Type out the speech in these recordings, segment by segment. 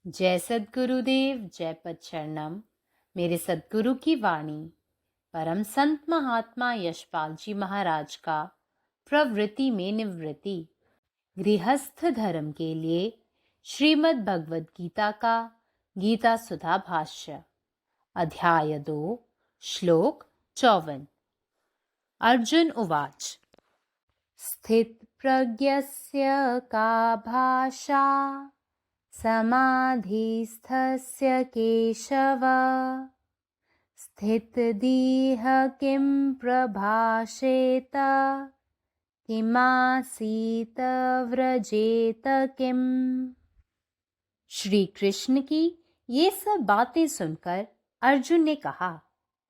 जय सद्गुरुदेव, जय पदचरणम। मेरे सद्गुरु की वाणी परम संत महात्मा यशपाल जी महाराज का प्रवृत्ति में निवृत्ति गृहस्थ धर्म के लिए श्रीमद् भगवद गीता का गीता सुधा भाष्य अध्याय 2 श्लोक 54। अर्जुन उवाच स्थित प्रज्ञस्य का भाषा समाधिस्थस्य केशव स्थितदीह किं प्रभाषेत किमासीत व्रजेत किम। श्री कृष्ण की ये सब बातें सुनकर अर्जुन ने कहा,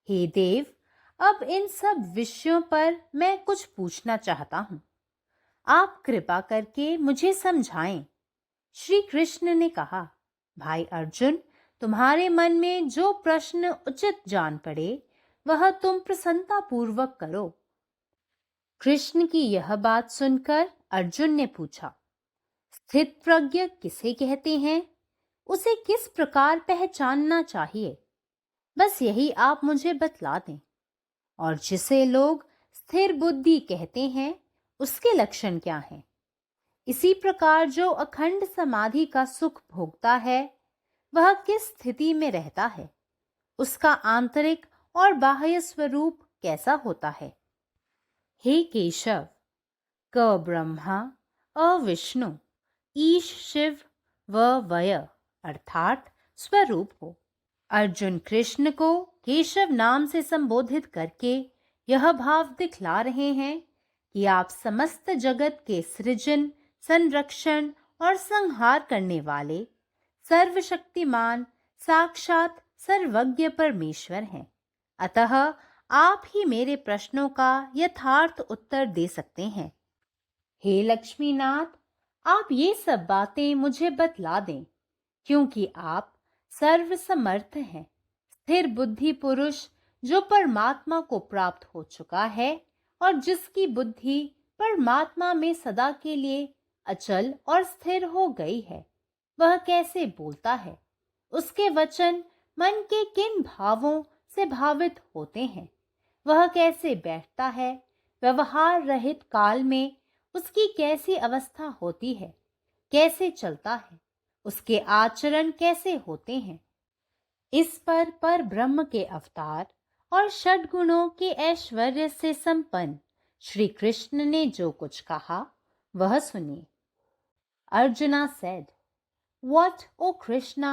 हे देव, अब इन सब विषयों पर मैं कुछ पूछना चाहता हूँ। आप कृपा करके मुझे समझाएं। श्री कृष्ण ने कहा, भाई अर्जुन, तुम्हारे मन में जो प्रश्न उचित जान पड़े वह तुम प्रसन्नता पूर्वक करो। कृष्ण की यह बात सुनकर अर्जुन ने पूछा, स्थित प्रज्ञ किसे कहते हैं? उसे किस प्रकार पहचानना चाहिए? बस यही आप मुझे बतला दें। और जिसे लोग स्थिर बुद्धि कहते हैं, उसके लक्षण क्या हैं? इसी प्रकार जो अखंड समाधि का सुख भोगता है, वह किस स्थिति में रहता है? उसका आंतरिक और बाह्य स्वरूप कैसा होता है? हे केशव, क ब्रह्मा, अ विष्णु, ईश शिव व वय अर्थात स्वरूप हो। अर्जुन कृष्ण को केशव नाम से संबोधित करके यह भाव दिखला रहे हैं कि आप समस्त जगत के सृजन, संरक्षण और संहार करने वाले सर्वशक्तिमान साक्षात सर्वज्ञ परमेश्वर हैं। अतः आप ही मेरे प्रश्नों का यथार्थ उत्तर दे सकते हैं। हे लक्ष्मीनाथ, आप ये सब बातें मुझे बतला दें, क्योंकि आप सर्वसमर्थ हैं। स्थिर बुद्धि पुरुष जो परमात्मा को प्राप्त हो चुका है और जिसकी बुद्धि परमात्मा में सदा के लिए अचल और स्थिर हो गई है, वह कैसे बोलता है? उसके वचन मन के किन भावों से भावित होते हैं? वह कैसे बैठता है? व्यवहार रहित काल में उसकी कैसी अवस्था होती है? कैसे चलता है? उसके आचरण कैसे होते हैं? इस पर ब्रह्म के अवतार और षड्गुणों के ऐश्वर्य से संपन्न श्री कृष्ण ने जो कुछ कहा वह सुनिए। Arjuna said, what, O Krishna,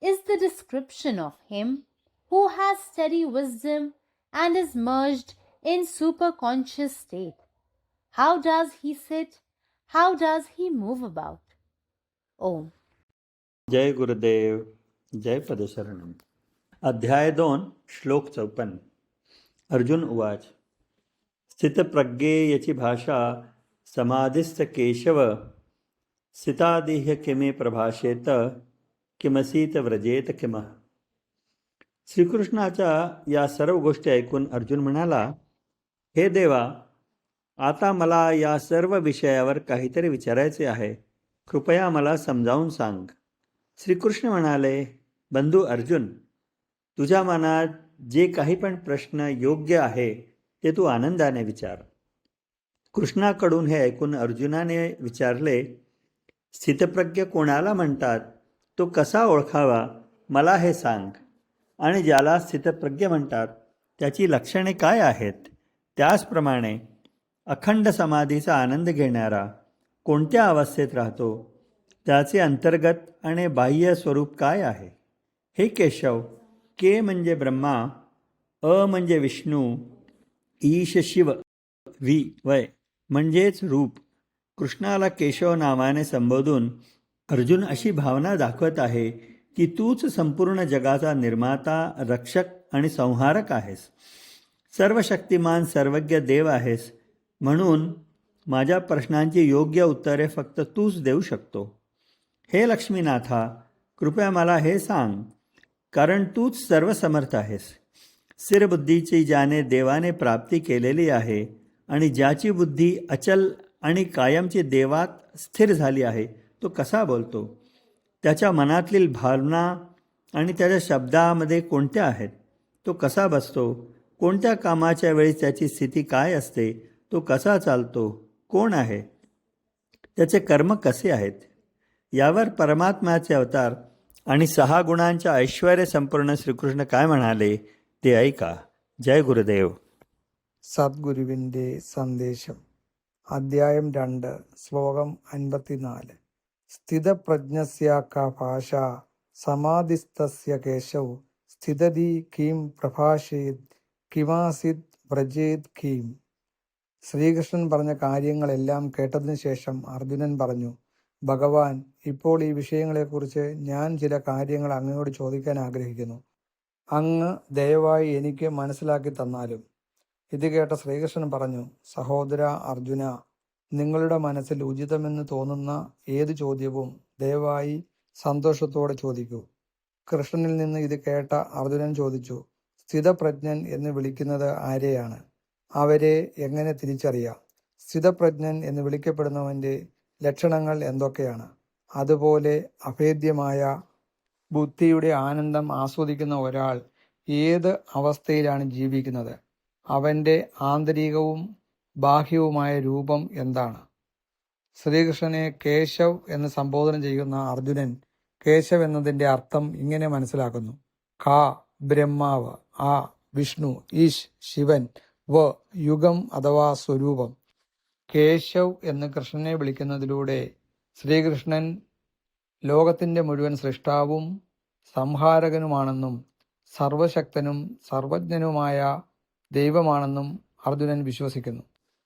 is the description of him who has steady wisdom and is merged in superconscious state? How does he sit? How does he move about? Om. जय गुरुदेव, जय पदशरणम। अध्याय 2 श्लोक 54। अर्जुन उवाच स्थितप्रज्ञेयचि भाषा समाधिस्थ केशव स्थितादिह्य किमे प्रभाषेत किमसीत व्रजेत किम। श्रीकृष्णाच्या या सर्व गोष्टी ऐकून अर्जुन म्हणाला, हे देवा, आता मला या सर्व विषयावर काहीतरी विचारायचे आहे, कृपया मला समजावून सांग। श्रीकृष्ण म्हणाले, बंधू अर्जुन, तुझ्या मनात जे काही पण प्रश्न योग्य आहे ते तू आनंदाने विचार। कृष्णाकडून हे ऐकून अर्जुनाने विचारले, स्थितप्रज्ञ कोणाला म्हणतात? तो कसा ओळखावा? मला हे सांग। आणि ज्याला स्थितप्रज्ञ म्हणतात त्याची लक्षणे काय आहेत? त्याचप्रमाणे अखंड समाधीचा आनंद घेणारा कोणत्या अवस्थेत राहतो? त्याचे अंतर्गत आणि बाह्य स्वरूप काय आहे? हे केशव, के म्हणजे ब्रह्मा, अ म्हणजे विष्णू, ईश शिव, वी वय म्हणजेच रूप। कृष्णाला केशव नावाने संबोधून अर्जुन अशी भावना दाखवत आहे की तूच संपूर्ण जगाचा निर्माता, रक्षक आणि संहारक आहेस। सर्वशक्तिमान सर्वज्ञ देव आहेस, म्हणून माझ्या प्रश्नांची योग्य उत्तरे फक्त तूच देऊ शकतो। हे लक्ष्मीनाथा, कृपया मला हे सांग, कारण तूच सर्वसमर्थ आहेस। स्थिर बुद्धीची ज्याने देवाने प्राप्ती केलेली आहे आणि ज्याची बुद्धी अचल आणि कायमची देवात स्थिर झाली आहे, तो कसा बोलतो? त्याच्या मनातील भावना आणि त्याच्या शब्दामध्ये कोणत्या आहेत, तो कसा बसतो, कोणत्या कामाच्या वेळी त्याची स्थिती काय असते, तो कसा चालतो, कोण आहे, त्याचे कर्म कसे आहेत, यावर परमात्म्याचे अवतार आणि 6 गुणांच्या ऐश्वर्य संपूर्ण श्रीकृष्ण काय म्हणाले ते ऐका. जय गुरुदेव. സദ്ഗുരുവിൻ്റെ സന്ദേശം. അധ്യായം 2, ശ്ലോകം 54. സ്ഥിതപ്രജ്ഞസ്യ ക ഭാഷ സമാധിസ്ഥസ്യ കേശവ് സ്ഥിതതി കിം പ്രഭാഷേത് കിമാസിത് വ്രജേത് കിം. ശ്രീകൃഷ്ണൻ പറഞ്ഞ കാര്യങ്ങളെല്ലാം കേട്ടതിനു ശേഷം അർജുനൻ പറഞ്ഞു, ഭഗവാൻ, ഇപ്പോൾ ഈ വിഷയങ്ങളെക്കുറിച്ച് ഞാൻ ചില കാര്യങ്ങൾ അങ്ങയോട് ചോദിക്കാൻ ആഗ്രഹിക്കുന്നു. അങ്ങ് ദയവായി എനിക്ക് മനസ്സിലാക്കി തന്നാലും. ഇത് കേട്ട ശ്രീകൃഷ്ണൻ പറഞ്ഞു, സഹോദര അർജുന, നിങ്ങളുടെ മനസ്സിൽ ഉചിതമെന്ന് തോന്നുന്ന ഏത് ചോദ്യവും ദയവായി സന്തോഷത്തോടെ ചോദിക്കൂ. കൃഷ്ണനിൽ നിന്ന് ഇത് കേട്ട അർജുനൻ ചോദിച്ചു, സ്ഥിതപ്രജ്ഞൻ എന്ന് വിളിക്കുന്നത് ആരെയാണ്? അവരെ എങ്ങനെ തിരിച്ചറിയാം? സ്ഥിതപ്രജ്ഞൻ എന്ന് വിളിക്കപ്പെടുന്നവൻ്റെ ലക്ഷണങ്ങൾ എന്തൊക്കെയാണ്? അതുപോലെ അഭേദ്യമായ ബുദ്ധിയുടെ ആനന്ദം ആസ്വദിക്കുന്ന ഒരാൾ ഏത് അവസ്ഥയിലാണ് ജീവിക്കുന്നത്? അവൻ്റെ ആന്തരികവും ബാഹ്യവുമായ രൂപം എന്താണ്? ശ്രീകൃഷ്ണനെ കേശവ് എന്ന് സംബോധന ചെയ്യുന്ന അർജുനൻ കേശവ് എന്നതിൻ്റെ അർത്ഥം ഇങ്ങനെ മനസ്സിലാക്കുന്നു: ക ബ്രഹ്മാവ്, ആ വിഷ്ണു, ഈശ് ശിവൻ, വ യുഗം അഥവാ സ്വരൂപം. കേശവ് എന്ന് കൃഷ്ണനെ വിളിക്കുന്നതിലൂടെ ശ്രീകൃഷ്ണൻ ലോകത്തിൻ്റെ മുഴുവൻ സൃഷ്ടാവും സംഹാരകനുമാണെന്നും സർവശക്തനും സർവജ്ഞനുമായ ദൈവമാണെന്നും അർജുനൻ വിശ്വസിക്കുന്നു.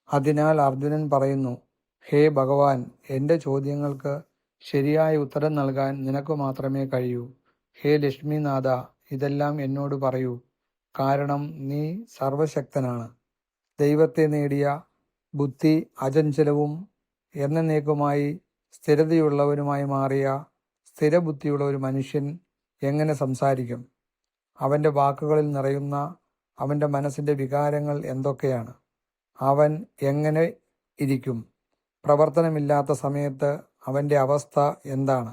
അതിനാൽ അർജുനൻ പറയുന്നു, ഹേ ഭഗവാൻ, എൻ്റെ ചോദ്യങ്ങൾക്ക് ശരിയായ ഉത്തരം നൽകാൻ നിനക്ക് മാത്രമേ കഴിയൂ. ഹേ ലക്ഷ്മിനാഥ, ഇതെല്ലാം എന്നോട് പറയൂ, കാരണം നീ സർവശക്തനാണ്. ദൈവത്തെ നേടിയ ബുദ്ധി അചഞ്ചലവും എന്നേക്കുമായി സ്ഥിരതയുള്ളവനുമായി മാറിയ സ്ഥിരബുദ്ധിയുള്ള ഒരു മനുഷ്യൻ എങ്ങനെ സംസാരിക്കും? അവൻ്റെ വാക്കുകളിൽ നിറയുന്ന അവൻ്റെ മനസ്സിൻ്റെ വികാരങ്ങൾ എന്തൊക്കെയാണ്? അവൻ എങ്ങനെ ഇരിക്കും? പ്രവർത്തനമില്ലാത്ത സമയത്ത് അവൻ്റെ അവസ്ഥ എന്താണ്?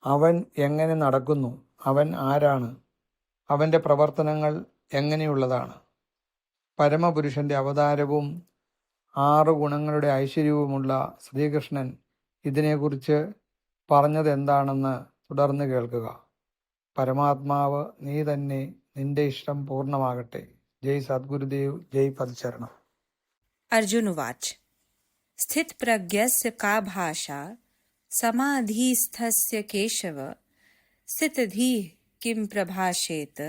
അവൻ എങ്ങനെ നടക്കുന്നു? അവൻ ആരാണ്? അവൻ്റെ പ്രവർത്തനങ്ങൾ എങ്ങനെയുള്ളതാണ്? പരമപുരുഷൻ്റെ അവതാരവും 6 ഗുണങ്ങളുടെ ഐശ്വര്യവുമുള്ള ശ്രീകൃഷ്ണൻ ഇതിനെക്കുറിച്ച് പറഞ്ഞത് എന്താണെന്ന് തുടർന്ന് കേൾക്കുക. പരമാത്മാവ് നീ തന്നെ, നിന്റെ ഇഷ്ടം പൂർണ്ണമാകട്ടെ. ജയ് സദ്ഗുരുദേവ്, ജയ് പദചരണം. अर्जुन उवाच स्थित प्रज्ञस्य का भाषा समाधिस्थस्य केशव स्थितधीः किं प्रभाषेत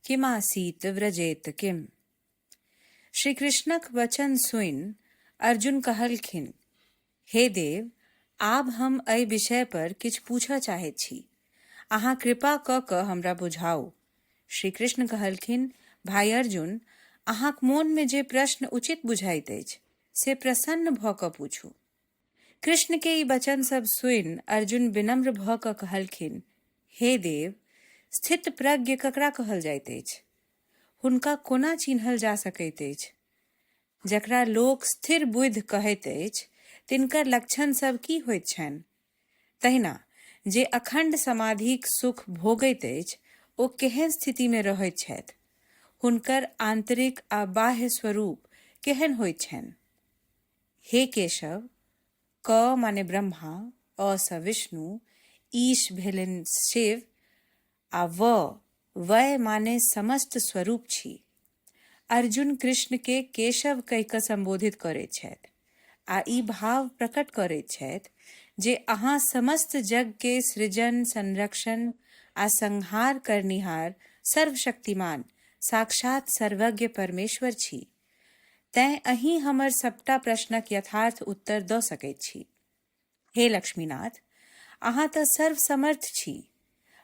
किमासीत व्रजेत किम. श्री कृष्णक वचन सुन अर्जुन कहलखिन, हे देव, आब हम एहि विषय पर किछ पूछऽ चाहैत छी, अहाँ कृपा कऽ कऽ हमरा बुझाउ. श्री कृष्ण कहलखिन, भाई अर्जुन, अहाँक मोन में जे प्रश्न उचित बुझाइत अछि से प्रसन्न भऽ कऽ पूछू. कृष्ण के ई वचन सब सुनि अर्जुन विनम्र भऽ कऽ कहलखिन, हे देव, स्थित प्रज्ञ ककरा कहल जाइत अछि? हुनका कोना चिन्हल जा सकैत अछि? जकरा लोक स्थिर बुद्धि कहैत अछि तिनकर लक्षण सब की होइत छनि? तहिना जे अखंड समाधिक सुख भोगैत अछि ओ केहन स्थिति में रहैत छथि? हुनकर आंतरिक आ बाह्य स्वरूप केहन होइत छनि? हे केशव, क माने ब्रह्मा, अ स विष्णु, ईश भेलनि शिव आ वय माने समस्त स्वरूप छी. अर्जुन कृष्ण के केशव कहि कऽ संबोधित करैत छथि आ ई भाव प्रकट करैत छथि जे अहाँ समस्त जग के सृजन, संरक्षण आ संहार करनिहार सर्वशक्तिमान साक्षात सर्वज्ञ परमेश्वर छी. तैं अहीं हमर सबटा प्रश्नक यथार्थ उत्तर दऽ सकैत छी. हे लक्ष्मीनाथ, अहाँ तऽ सर्वसमर्थ छी.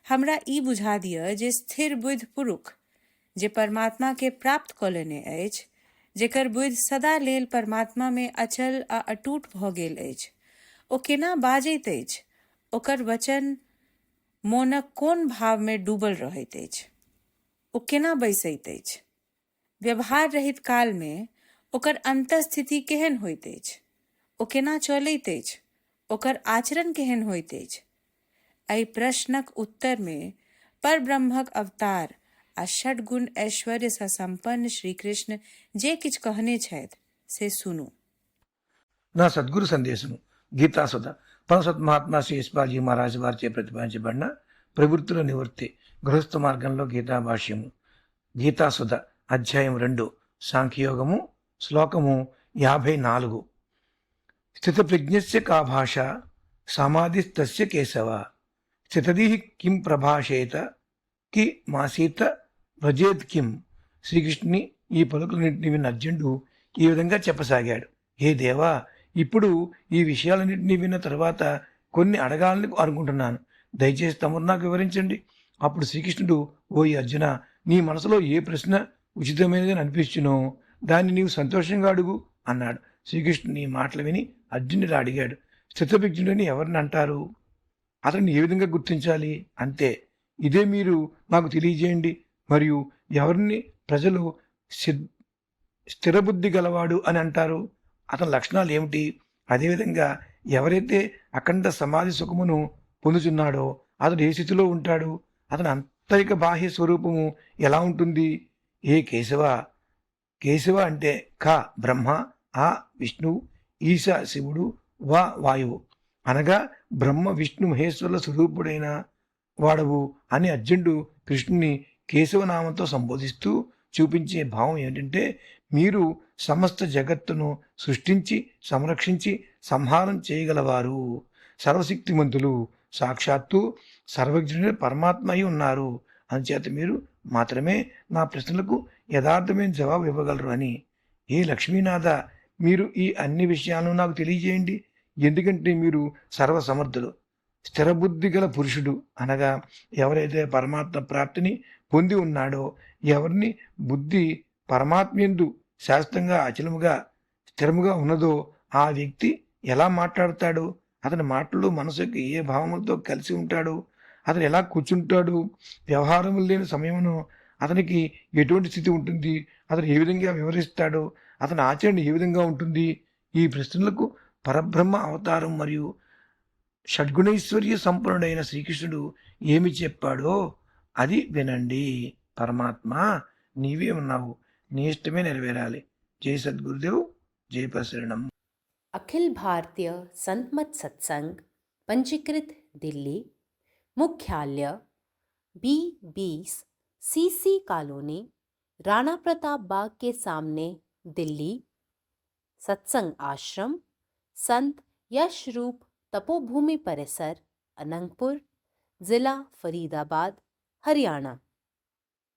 हमरा ई बुझा दिअ जे स्थिर बुद्धि पुरुष जे परमात्मा के प्राप्त कऽ लेने अछि, जेकर बुद्धि सदा लेल परमात्मा में अचल आ अटूट भऽ गेल अछि, ओ केना बाजैत अछि? ओकर वचन मोनक कोन भाव में डूबल रहैत अछि? ओ केना बैसैत अछि? व्यवहार रहित काल में ओकर अंतःस्थिति केहन होइत अछि? ओ केना चलैत अछि? ओकर आचरण केहन होइत अछि? ऐ प्रश्नक उत्तर में पर ब्रह्मक अवतार आ षड गुण ऐश्वर्य से संपन्न श्री कृष्ण जे किछ कहने छथि से सुनू। నా సద్గురు సందేశము గీతాసుధ పరమసత్ మహాత్మా శ్రీ యశ్పాజీ మహారాజ్ వారిచే ప్రతిపాదించబడిన ప్రవృత్తుల నివృత్తి గృహస్థ మార్గంలో గీతా భాష్యము గీతాసుధ అధ్యాయం 2 సాంఖ్యయోగము శ్లోకము 54 స్థితప్రజ్ఞస్య కా భాష సమాధిస్తస్య కేశవ స్థితదీః కిం ప్రభాషేత కి మాసీత వ్రజేత్ కిం. శ్రీకృష్ణుని ఈ పలుకులన్నింటినీ విన్న అర్జునుడు ఈ విధంగా చెప్పసాగాడు. హే దేవా, ఇప్పుడు ఈ విషయాలన్నింటినీ విన్న తర్వాత కొన్ని అడగాలని అనుకుంటున్నాను. దయచేసి తమరు నాకు వివరించండి. అప్పుడు శ్రీకృష్ణుడు, ఓ అర్జున, నీ మనసులో ఏ ప్రశ్న ఉచితమైనదని అనిపించునో దాన్ని నీవు సంతోషంగా అడుగు అన్నాడు. శ్రీకృష్ణుని మాటలు విని అర్జునుడు అడిగాడు, స్థితప్రజ్ఞుడని ఎవరిని అంటారు? అతన్ని ఏ విధంగా గుర్తించాలి? అంతే, ఇదే మీరు నాకు తెలియజేయండి. మరియు ఎవరిని ప్రజలు స్థిరబుద్ధి గలవాడు అని అంటారు? అతని లక్షణాలు ఏమిటి? అదేవిధంగా ఎవరైతే అఖండ సమాధి సుఖమును పొందుచున్నాడో అతడు ఏ స్థితిలో ఉంటాడు? అతని అంతరిక బాహ్య స్వరూపము ఎలా ఉంటుంది? ఏ కేశవ, కేశవ అంటే క బ్రహ్మ, ఆ విష్ణువు, ఈశ శివుడు, వా వాయువు అనగా బ్రహ్మ విష్ణు మహేశ్వరుల స్వరూపుడైన వాడవు అని అర్జునుడు కృష్ణుని కేశవనామంతో సంబోధిస్తూ చూపించే భావం ఏమిటంటే, మీరు సమస్త జగత్తును సృష్టించి సంరక్షించి సంహారం చేయగలవారు, సర్వశక్తిమంతులు, సాక్షాత్తు సర్వజ్ఞుడైన పరమాత్మ అయి ఉన్నారు. అందుచేత మీరు మాత్రమే నా ప్రశ్నలకు యథార్థమైన జవాబు ఇవ్వగలరు అని. ఏ లక్ష్మీనాథ, మీరు ఈ అన్ని విషయాలను నాకు తెలియజేయండి. ఎందుకంటే మీరు సర్వసమర్థులు, స్థిరబుద్ధి గల పురుషుడు అనగా ఎవరైతే పరమాత్మ ప్రాప్తిని పొంది ఉన్నాడో, ఎవరిని బుద్ధి పరమాత్మయందు శాస్త్రంగా అచలముగా స్థిరముగా ఉన్నదో ఆ వ్యక్తి ఎలా మాట్లాడతాడు? అతని మాటలు మనసుకి ఏ భావములతో కలిసి ఉంటాడు? అతను ఎలా కూర్చుంటాడు? వ్యవహారములు లేని సమయమును అతనికి ఎటువంటి స్థితి ఉంటుంది? అతను ఏ విధంగా వివరిస్తాడు? అతని ఆచరణ ఏ విధంగా ఉంటుంది? ఈ ప్రశ్నలకు పరబ్రహ్మ అవతారం మరియు షడ్గుణైశ్వర్య సంపన్నుడైన శ్రీకృష్ణుడు ఏమి చెప్పాడో అది వినండి. పరమాత్మ, నీవే ఉన్నావు, నీ ఇష్టమే నెరవేరాలి. జై సద్గురుదేవ్, జై ప్రసరణం. अखिल भारतीय संत मत सत्संग पंजीकृत दिल्ली, मुख्यालय B20 CC colony, Rana Pratap Bagh के सामने, दिल्ली। सत्संग आश्रम संत यश रूप तपोभूमि परिसर, अनंगपुर, जिला फरीदाबाद, हरियाणा।